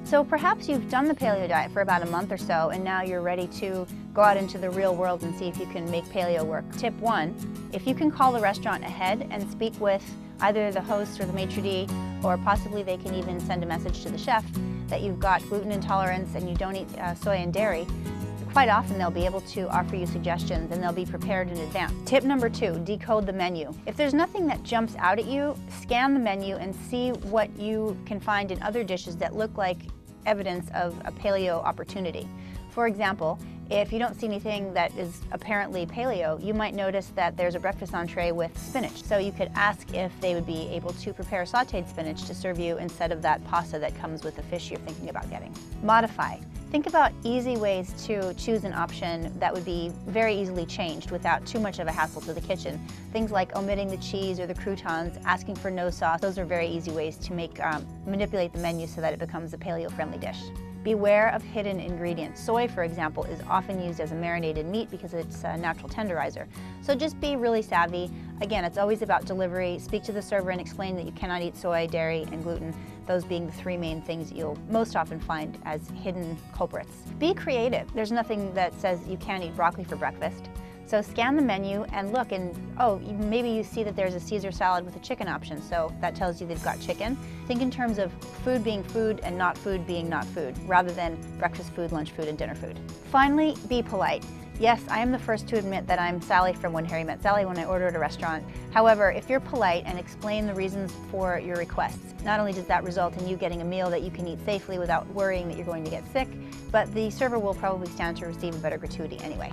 So perhaps you've done the paleo diet for about a month or so, and now you're ready to go out into the real world and see if you can make paleo work. Tip 1, if you can call the restaurant ahead and speak with either the host or the maitre d', or possibly they can even send a message to the chef that you've got gluten intolerance and you don't eat soy and dairy, quite often they'll be able to offer you suggestions and they'll be prepared in advance. Tip number 2, decode the menu. If there's nothing that jumps out at you, scan the menu and see what you can find in other dishes that look like evidence of a paleo opportunity. For example, if you don't see anything that is apparently paleo, you might notice that there's a breakfast entree with spinach. So you could ask if they would be able to prepare sauteed spinach to serve you instead of that pasta that comes with the fish you're thinking about getting. Modify. Think about easy ways to choose an option that would be very easily changed without too much of a hassle to the kitchen. Things like omitting the cheese or the croutons, asking for no sauce. Those are very easy ways to manipulate the menu so that it becomes a paleo-friendly dish. Beware of hidden ingredients. Soy, for example, is often used as a marinated meat because it's a natural tenderizer. So just be really savvy. Again, it's always about delivery. Speak to the server and explain that you cannot eat soy, dairy, and gluten, those being the 3 main things that you'll most often find as hidden culprits. Be creative. There's nothing that says you can't eat broccoli for breakfast. So scan the menu and look, and maybe you see that there's a Caesar salad with a chicken option, so that tells you they've got chicken. Think in terms of food being food and not food being not food, rather than breakfast food, lunch food, and dinner food. Finally, be polite. Yes, I am the first to admit that I'm Sally from When Harry Met Sally when I order at a restaurant. However, if you're polite and explain the reasons for your requests, not only does that result in you getting a meal that you can eat safely without worrying that you're going to get sick, but the server will probably stand to receive a better gratuity anyway.